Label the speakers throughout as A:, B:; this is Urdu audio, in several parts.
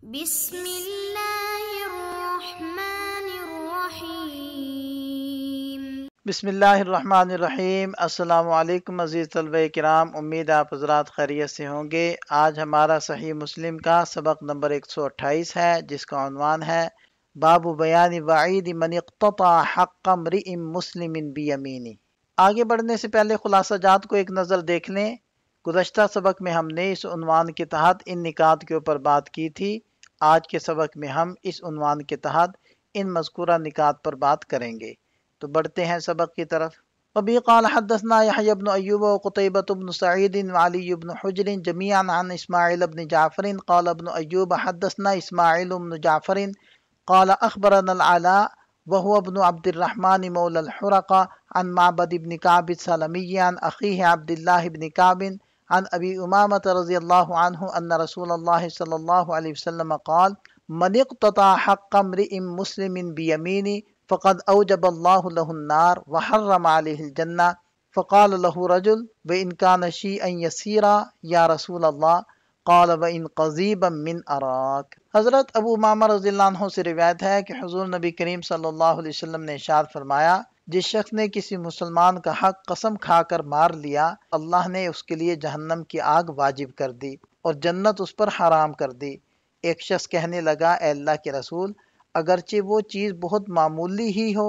A: بسم اللہ الرحمن الرحیم۔
B: بسم اللہ الرحمن الرحیم۔ السلام علیکم عزیز طلبہ کرام، امید آپ حضرات خیریت سے ہوں گے۔ آج ہمارا صحیح مسلم کا سبق نمبر 128 ہے، جس کا عنوان ہے باب بیان وعید من اقتطع حق امرئ مسلم بیمینی۔ آگے بڑھنے سے پہلے خلاصہ جات کو ایک نظر دیکھ لیں۔ گزشتہ سبق میں ہم نے اس عنوان کے تحت ان نکات کے اوپر بات کی تھی۔ آج کے سبق میں ہم اس عنوان کے تحت ان مذکورہ نکات پر بات کریں گے۔ تو بڑھتے ہیں سبق کی طرف۔ وبه قال حدثنا يحيى بن أيوب وقتيبة بن سعيد وعلي بن حجر جميعا عن إسماعيل بن جعفر قال ابن أيوب حدثنا إسماعيل بن جعفر قال أخبرنا العلاء وهو ابن عبد الرحمن مولى الحرقة عن معبد بن كعب السلمي عن أخيه عبد الله بن كعب عن أبي أمامة رضي الله عنه أن رسول الله صلى الله عليه وسلم قال من اقتطع حق امرئ مسلم بيمينه فقد أوجب الله له النار وحرم عليه الجنة فقال له رجل وإن كان شيئا يسيرا يا رسول الله قال وإن قضيبا من أراك۔ حضرت ابو امامہ رضی اللہ عنہ سے روایت ہے کہ حضور نبی کریم صلی اللہ علیہ وسلم نے ارشاد فرمایا، جس شخص نے کسی مسلمان کا حق قسم کھا کر مار لیا، اللہ نے اس کے لیے جہنم کی آگ واجب کر دی اور جنت اس پر حرام کر دی۔ ایک شخص کہنے لگا، اے اللہ کے رسول، اگرچہ وہ چیز بہت معمولی ہی ہو۔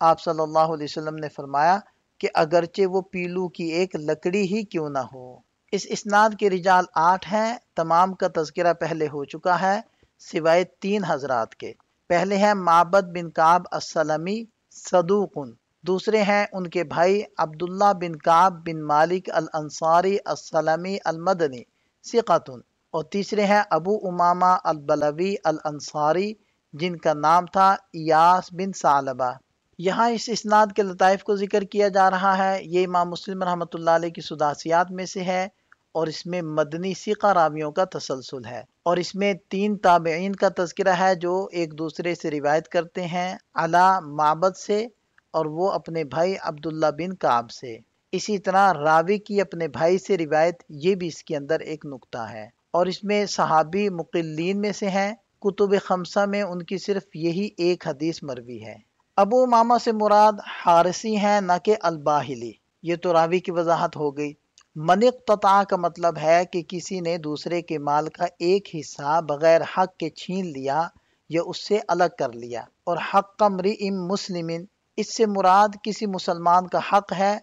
B: آپ صلی اللہ علیہ وسلم نے فرمایا کہ اگرچہ وہ پیلو کی ایک لکڑی ہی کیوں نہ ہو۔ اس اسناد کے رجال 8 ہیں، تمام کا تذکرہ پہلے ہو چکا ہے سوائے 3 حضرات کے۔ پہلے ہیں معبد بن کعب السلمی صدوقن، دوسرے ہیں ان کے بھائی عبداللہ بن کعب بن مالک الانصاری السلمی المدنی ثقۃ، اور تیسرے ہیں ابو امامہ البلوی الانصاری جن کا نام تھا ایاس بن ثعلبہ۔ یہاں اس اسناد کے لطائف کو ذکر کیا جا رہا ہے۔ یہ امام مسلم رحمۃ اللہ علیہ کی سداسیات میں سے ہے اور اس میں مدنی ثقہ راویوں کا تسلسل ہے، اور اس میں 3 تابعین کا تذکرہ ہے جو ایک دوسرے سے روایت کرتے ہیں، علا معبد سے اور وہ اپنے بھائی عبداللہ بن کعب سے۔ اسی طرح راوی کی اپنے بھائی سے روایت، یہ بھی اس کے اندر ایک نقطہ ہے، اور اس میں صحابی مقلین میں سے ہیں۔ کتب 5 میں ان کی صرف یہی ایک حدیث مروی ہے۔ ابو امامہ سے مراد حارثی ہیں، نہ کہ الباہلی۔ یہ تو راوی کی وضاحت ہو گئی۔ من اقتطع کا مطلب ہے کہ کسی نے دوسرے کے مال کا ایک حصہ بغیر حق کے چھین لیا یا اس سے الگ کر لیا۔ اور حق امرئ مسلم، اس سے مراد کسی مسلمان کا حق ہے،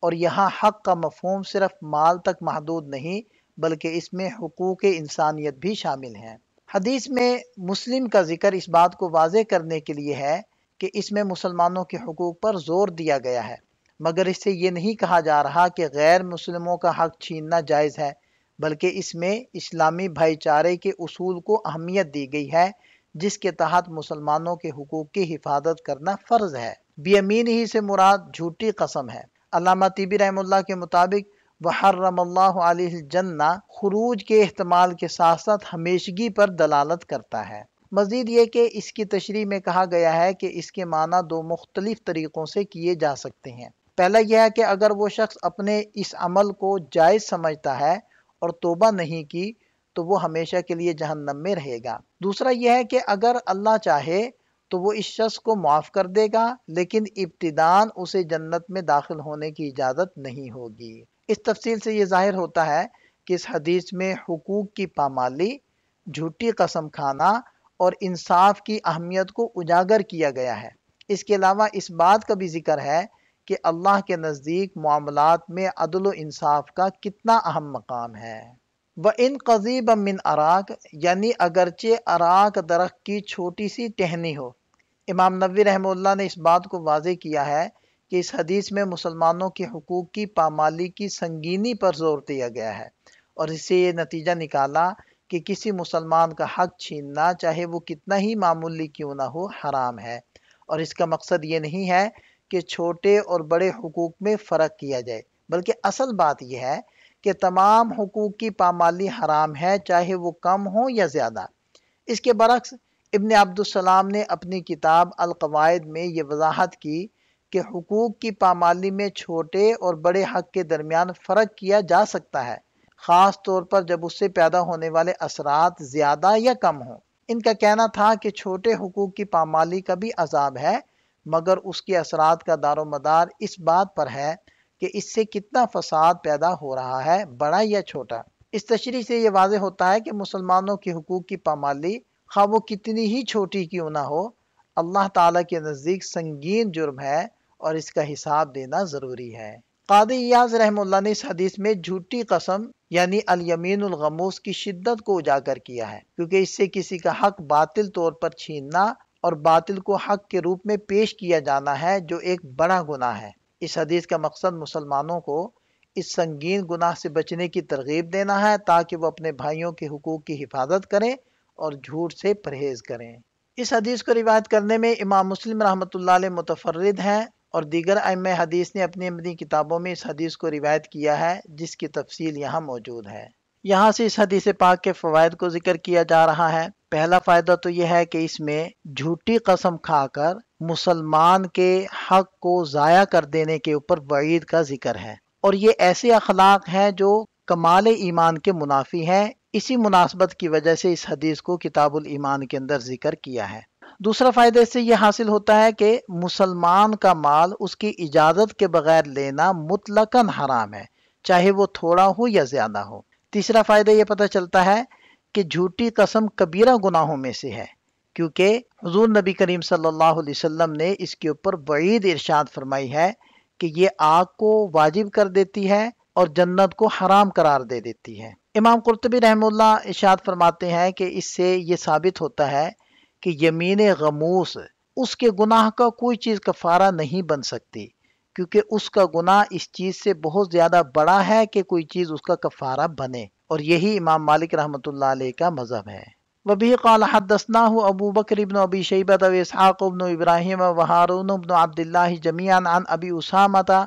B: اور یہاں حق کا مفہوم صرف مال تک محدود نہیں بلکہ اس میں حقوق انسانیت بھی شامل ہیں۔ حدیث میں مسلم کا ذکر اس بات کو واضح کرنے کے لیے ہے کہ اس میں مسلمانوں کے حقوق پر زور دیا گیا ہے، مگر اس سے یہ نہیں کہا جا رہا کہ غیر مسلموں کا حق چھیننا جائز ہے، بلکہ اس میں اسلامی بھائی چارے کے اصول کو اہمیت دی گئی ہے، جس کے تحت مسلمانوں کے حقوق کی حفاظت کرنا فرض ہے۔ بیمین ہی سے مراد جھوٹی قسم ہے۔ علامہ طیبی رحمہ اللہ کے مطابق وحرم اللہ علیہ الجنہ خروج کے احتمال کے ساتھ ساتھ ہمیشگی پر دلالت کرتا ہے۔ مزید یہ کہ اس کی تشریح میں کہا گیا ہے کہ اس کے معنی 2 مختلف طریقوں سے کیے جا سکتے ہیں۔ پہلا یہ ہے کہ اگر وہ شخص اپنے اس عمل کو جائز سمجھتا ہے اور توبہ نہیں کی تو وہ ہمیشہ کے لیے جہنم میں رہے گا۔ دوسرا یہ ہے کہ اگر اللہ چاہے تو وہ اس شخص کو معاف کر دے گا، لیکن ابتداً اسے جنت میں داخل ہونے کی اجازت نہیں ہوگی۔ اس تفصیل سے یہ ظاہر ہوتا ہے کہ اس حدیث میں حقوق کی پامالی، جھوٹی قسم کھانا اور انصاف کی اہمیت کو اجاگر کیا گیا ہے۔ اس کے علاوہ اس بات کا بھی ذکر ہے کہ اللہ کے نزدیک معاملات میں عدل و انصاف کا کتنا اہم مقام ہے۔ وَإِن قَضِيبًا مِّنْ أَرَاكَ، یعنی اگرچہ اراک درخت کی چھوٹی سی ٹہنی ہو۔ امام نووی رحمہ اللہ نے اس بات کو واضح کیا ہے کہ اس حدیث میں مسلمانوں کے حقوق کی پامالی کی سنگینی پر زور دیا گیا ہے، اور اس سے یہ نتیجہ نکالا کہ کسی مسلمان کا حق چھیننا چاہے وہ کتنا ہی معمولی کیوں نہ ہو حرام ہے، اور اس کا مقصد یہ نہیں ہے کہ چھوٹے اور بڑے حقوق میں فرق کیا جائے، بلکہ اصل بات یہ ہے کہ تمام حقوق کی پامالی حرام ہے، چاہے وہ کم ہو یا زیادہ۔ اس کے برعکس ابن عبد السلام نے اپنی کتاب القواعد میں یہ وضاحت کی کہ حقوق کی پامالی میں چھوٹے اور بڑے حق کے درمیان فرق کیا جا سکتا ہے، خاص طور پر جب اس سے پیدا ہونے والے اثرات زیادہ یا کم ہوں۔ ان کا کہنا تھا کہ چھوٹے حقوق کی پامالی کا بھی عذاب ہے، مگر اس کے اثرات کا دار و مدار اس بات پر ہے کہ اس سے کتنا فساد پیدا ہو رہا ہے، بڑا یا چھوٹا۔ اس تشریح سے یہ واضح ہوتا ہے کہ مسلمانوں کے حقوق کی پامالی، خواہ وہ کتنی ہی چھوٹی کیوں نہ ہو، اللہ تعالیٰ کے نزدیک سنگین جرم ہے اور اس کا حساب دینا ضروری ہے۔ قاضی ایاز رحمہ اللہ نے اس حدیث میں جھوٹی قسم یعنی الیمین الغموس کی شدت کو اجاگر کیا ہے، کیونکہ اس سے کسی کا حق باطل طور پر چھیننا اور باطل کو حق کے روپ میں پیش کیا جانا ہے، جو ایک بڑا گناہ ہے۔ اس حدیث کا مقصد مسلمانوں کو اس سنگین گناہ سے بچنے کی ترغیب دینا ہے تاکہ وہ اپنے بھائیوں کے حقوق کی حفاظت کریں اور جھوٹ سے پرہیز کریں۔ اس حدیث کو روایت کرنے میں امام مسلم رحمۃ اللہ علیہ متفرد ہیں اور دیگر ائمہ حدیث نے اپنی اپنی کتابوں میں اس حدیث کو روایت کیا ہے، جس کی تفصیل یہاں موجود ہے۔ یہاں سے اس حدیث پاک کے فوائد کو ذکر کیا جا رہا ہے۔ پہلا فائدہ تو یہ ہے کہ اس میں جھوٹی قسم کھا کر مسلمان کے حق کو ضائع کر دینے کے اوپر وعید کا ذکر ہے، اور یہ ایسے اخلاق ہیں جو کمال ایمان کے منافی ہیں۔ اسی مناسبت کی وجہ سے اس حدیث کو کتاب الایمان کے اندر ذکر کیا ہے۔ دوسرا فائدہ اس سے یہ حاصل ہوتا ہے کہ مسلمان کا مال اس کی اجازت کے بغیر لینا مطلقاً حرام ہے، چاہے وہ تھوڑا ہو یا زیادہ ہو۔ تیسرا فائدہ یہ پتہ چلتا ہے کہ جھوٹی قسم کبیرہ گناہوں میں سے ہے، کیونکہ حضور نبی کریم صلی اللہ علیہ وسلم نے اس کے اوپر وعید ارشاد فرمائی ہے کہ یہ آگ کو واجب کر دیتی ہے اور جنت کو حرام قرار دے دیتی ہے۔ امام قرطبی رحمہ اللہ ارشاد فرماتے ہیں کہ اس سے یہ ثابت ہوتا ہے کہ یمین غموس اس کے گناہ کا کوئی چیز کفارہ نہیں بن سکتی، کیونکہ اس کا گناہ اس چیز سے بہت زیادہ بڑا ہے کہ کوئی چیز اس کا کفارہ بنے، اور یہی امام مالک رحمۃ اللہ علیہ کا مذہب ہے۔ وبه قال حدثناه ابو بکر بن ابی شیبہ واسحاق بن ابراہیم وہارون بن عبد اللہ جميعا عن ابی اسامہ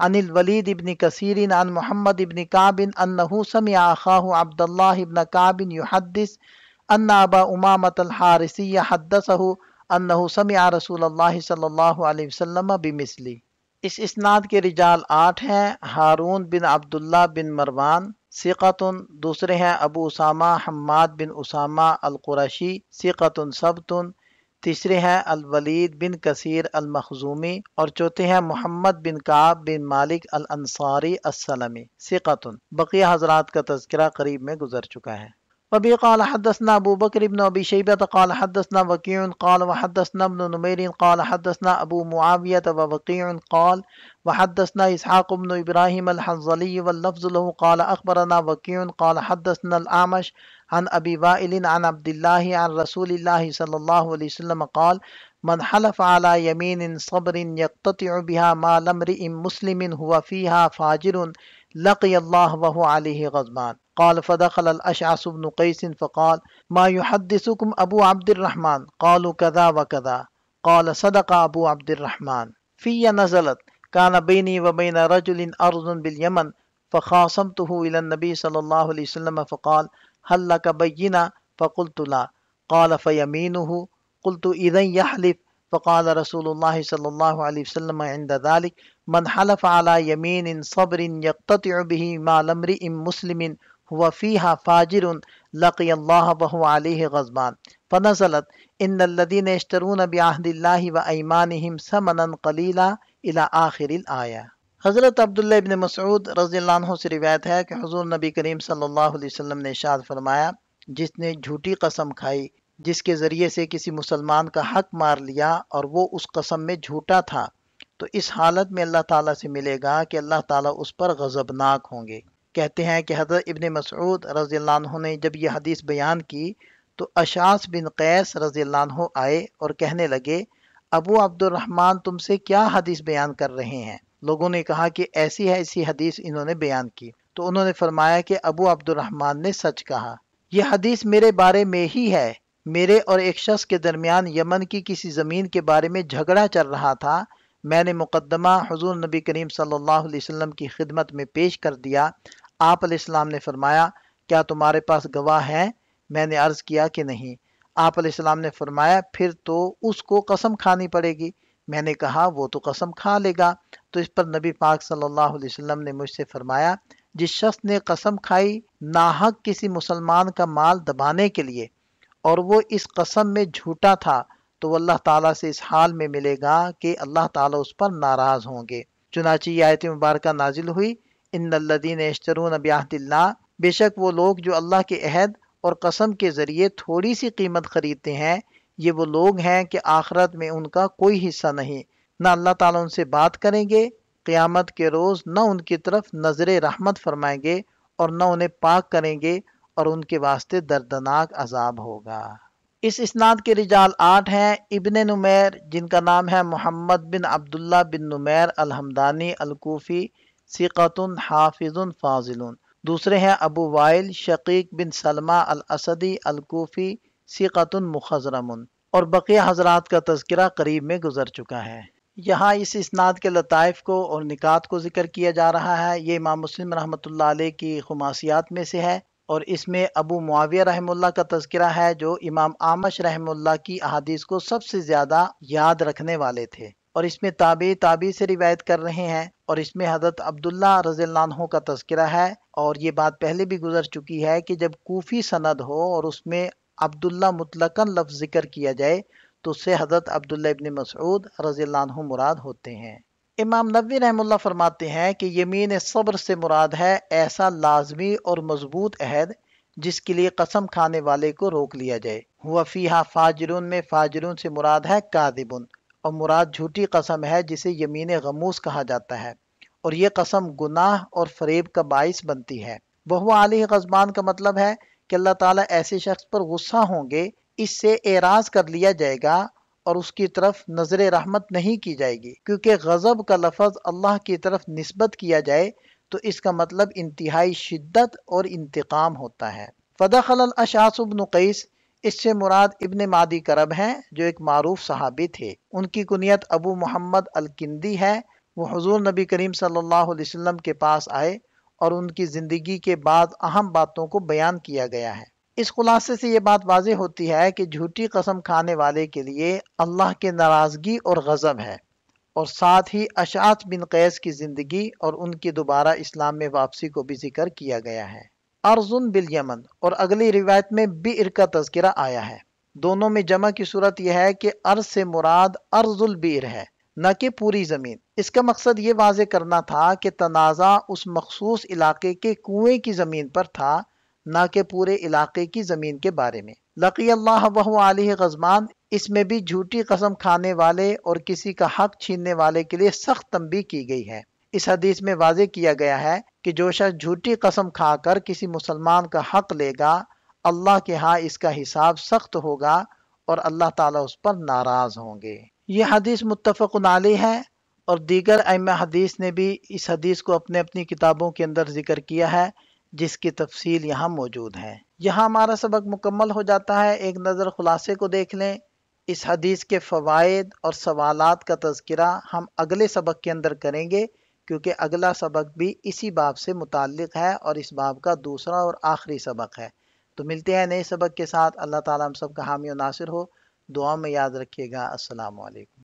B: عن الولید بن کثیر عن محمد بن کعب انه سمع اخاه عبد اللہ بن کعب يحدث ان ابا امامۃ الحارثی حدثه انه سمع رسول اللہ صلی اللہ علیہ وسلم بمثلی۔ اس اسناد کے رجال 8 ہیں۔ ہارون بن عبداللہ بن مروان ثقۃ، دوسرے ہیں ابو اسامہ حماد بن اسامہ القرشی ثقۃ ثبت، تیسرے ہیں الولید بن کثیر المخزومی، اور چوتھے ہیں محمد بن کعب بن مالک الانصاری السلمی ثقۃ۔ بقیہ حضرات کا تذکرہ قریب میں گزر چکا ہے۔ وبه قال حدثنا ابو بکر بن ابی شیبہ قال حدثنا وکیع قال وحدثنا ابن نمیر قال حدثنا ابو معاویہ ووکیع قال وحدثنا اسحاق بن ابراہیم الحنظلی واللفظ له قال اخبرنا وکیع قال حدثنا الاعمش عن ابی وائل عن عبد اللہ عن رسول اللہ صلی اللہ علیہ وسلم قال من حلف على يمين صبر يقتطع بها مال امرئ مسلم هو فيها فاجر لقي الله وهو عليه غضبان قال فدخل الاشعث بن قيس فقال ما يحدثكم ابو عبد الرحمن قالوا كذا وكذا قال صدق ابو عبد الرحمن في نزلت كان بيني وبين رجل ارض باليمن فخاصمته الى النبي صلى الله عليه وسلم فقال هل لك بينة فقلت لا قال فيمينه قلت اذا يحلف فقال رسول الله صلى الله عليه وسلم عند ذلك من حلف على يمين صبر يقتطع به مال امرئ مسلم هو فيها فاجر لقي الله وهو عليه غضبان فنزلت ان الذين يشترون بعهد الله وايمانهم ثمنا قليلا الى آخر الآية۔ حضرت عبداللہ ابن مسعود رضی اللہ عنہ سے روایت ہے کہ حضور نبی کریم صلی اللہ علیہ وسلم نے ارشاد فرمایا، جس نے جھوٹی قسم کھائی جس کے ذریعے سے کسی مسلمان کا حق مار لیا اور وہ اس قسم میں جھوٹا تھا، تو اس حالت میں اللہ تعالیٰ سے ملے گا کہ اللہ تعالیٰ اس پر غضبناک ہوں گے۔ کہتے ہیں کہ حضرت ابن مسعود رضی اللہ عنہ نے جب یہ حدیث بیان کی تو اشعث بن قیس رضی اللہ عنہ آئے اور کہنے لگے، ابو عبد الرحمن تم سے کیا حدیث بیان کر رہے ہیں؟ لوگوں نے کہا کہ ایسی حدیث انہوں نے بیان کی، تو انہوں نے فرمایا کہ ابو عبد الرحمن نے سچ کہا، یہ حدیث میرے بارے میں ہی ہے۔ میرے اور ایک شخص کے درمیان یمن کی کسی زمین کے بارے میں جھگڑا چل رہا تھا، میں نے مقدمہ حضور نبی کریم صلی اللہ علیہ وسلم کی خدمت میں پیش کر دیا۔ آپ علیہ السلام نے فرمایا، کیا تمہارے پاس گواہ ہیں؟ میں نے عرض کیا کہ نہیں۔ آپ علیہ السلام نے فرمایا، پھر تو اس کو قسم کھانی پڑے گی۔ میں نے کہا وہ تو قسم کھا لے گا۔ تو اس پر نبی پاک صلی اللہ علیہ وسلم نے مجھ سے فرمایا، جس شخص نے قسم کھائی ناحق کسی مسلمان کا مال دبانے کے لیے اور وہ اس قسم میں جھوٹا تھا تو وہ اللہ تعالیٰ سے اس حال میں ملے گا کہ اللہ تعالیٰ اس پر ناراض ہوں گے۔ چنانچہ یہ آیت مبارکہ نازل ہوئی، ان الذین یشترون بعہد اللہ، بے شک وہ لوگ جو اللہ کے عہد اور قسم کے ذریعے تھوڑی سی قیمت خریدتے ہیں، یہ وہ لوگ ہیں کہ آخرت میں ان کا کوئی حصہ نہیں، نہ اللہ تعالیٰ ان سے بات کریں گے، قیامت کے روز نہ ان کی طرف نظر رحمت فرمائیں گے اور نہ انہیں پاک کریں گے، اور ان کے واسطے دردناک عذاب ہوگا۔ اس اسناد کے رجال 8 ہیں۔ ابن نمیر جن کا نام ہے محمد بن عبداللہ بن نمیر الحمدانی الکوفی، ثقۃ حافظ فاضل۔ دوسرے ہیں ابو وائل شقیق بن سلمہ الاسدی الکوفی، ثقۃ مخضرم، اور بقیہ حضرات کا تذکرہ قریب میں گزر چکا ہے۔ یہاں اس اسناد کے لطائف کو اور نکات کو ذکر کیا جا رہا ہے۔ یہ امام مسلم رحمۃ اللہ علیہ کی خماسیات میں سے ہے، اور اس میں ابو معاویہ رحمہ اللہ کا تذکرہ ہے جو امام اعمش رحمہ اللہ کی احادیث کو سب سے زیادہ یاد رکھنے والے تھے، اور اس میں تابعی سے روایت کر رہے ہیں، اور اس میں حضرت عبداللہ رضی اللہ عنہ کا تذکرہ ہے۔ اور یہ بات پہلے بھی گزر چکی ہے کہ جب کوفی سند ہو اور اس میں عبداللہ مطلقاً لفظ ذکر کیا جائے تو اس سے حضرت عبداللہ ابن مسعود رضی اللہ عنہ مراد ہوتے ہیں۔ امام نووی رحمہ اللہ فرماتے ہیں کہ یمین صبر سے مراد ہے ایسا لازمی اور مضبوط عہد جس کے لیے قسم کھانے والے کو روک لیا جائے۔ ہوا فیہا فاجرون میں فاجرون سے مراد ہے کاذبن، اور مراد جھوٹی قسم ہے جسے یمین غموس کہا جاتا ہے، اور یہ قسم گناہ اور فریب کا باعث بنتی ہے۔ وہو علیہ غضبان کا مطلب ہے کہ اللہ تعالیٰ ایسے شخص پر غصہ ہوں گے، اس سے اعراض کر لیا جائے گا اور اس کی طرف نظر رحمت نہیں کی جائے گی، کیونکہ غضب کا لفظ اللہ کی طرف نسبت کیا جائے تو اس کا مطلب انتہائی شدت اور انتقام ہوتا ہے۔ فدخل الاشعث بن قیس، اس سے مراد ابن مادی کرب ہیں جو ایک معروف صحابی تھے، ان کی کنیت ابو محمد الکندی ہے۔ وہ حضور نبی کریم صلی اللہ علیہ وسلم کے پاس آئے اور ان کی زندگی کے بعد اہم باتوں کو بیان کیا گیا ہے۔ اس خلاصے سے یہ بات واضح ہوتی ہے کہ جھوٹی قسم کھانے والے کے لیے اللہ کے ناراضگی اور غضب ہے، اور ساتھ ہی اشعث بن قیس کی زندگی اور ان کی دوبارہ اسلام میں واپسی کو بھی ذکر کیا گیا ہے۔ ارزن بالیمن، اور اگلی روایت میں بئر کا تذکرہ آیا ہے۔ دونوں میں جمع کی صورت یہ ہے کہ ارض سے مراد ارض البئر ہے، نہ کہ پوری زمین۔ اس کا مقصد یہ واضح کرنا تھا کہ تنازع اس مخصوص علاقے کے کنویں کی زمین پر تھا، نہ کہ پورے علاقے کی زمین کے بارے میں۔ لقی اللہ وہو علیہ غضبان، اس میں بھی جھوٹی قسم کھانے والے اور کسی کا حق چھیننے والے کے لیے سخت تنبیہ کی گئی ہے۔ اس حدیث میں واضح کیا گیا ہے کہ جو شخص جھوٹی قسم کھا کر کسی مسلمان کا حق لے گا، اللہ کے ہاں اس کا حساب سخت ہوگا اور اللہ تعالیٰ اس پر ناراض ہوں گے۔ یہ حدیث متفق علیہ ہے، اور دیگر ائمہ حدیث نے بھی اس حدیث کو اپنے اپنی کتابوں کے اندر ذکر کیا ہے، جس کی تفصیل یہاں موجود ہے۔ یہاں ہمارا سبق مکمل ہو جاتا ہے۔ ایک نظر خلاصے کو دیکھ لیں۔ اس حدیث کے فوائد اور سوالات کا تذکرہ ہم اگلے سبق کے اندر کریں گے، کیونکہ اگلا سبق بھی اسی باب سے متعلق ہے اور اس باب کا دوسرا اور آخری سبق ہے۔ تو ملتے ہیں نئے سبق کے ساتھ۔ اللہ تعالیٰ ہم سب کا حامی و ناصر ہو۔ دعا میں یاد رکھیے گا۔ السلام علیکم۔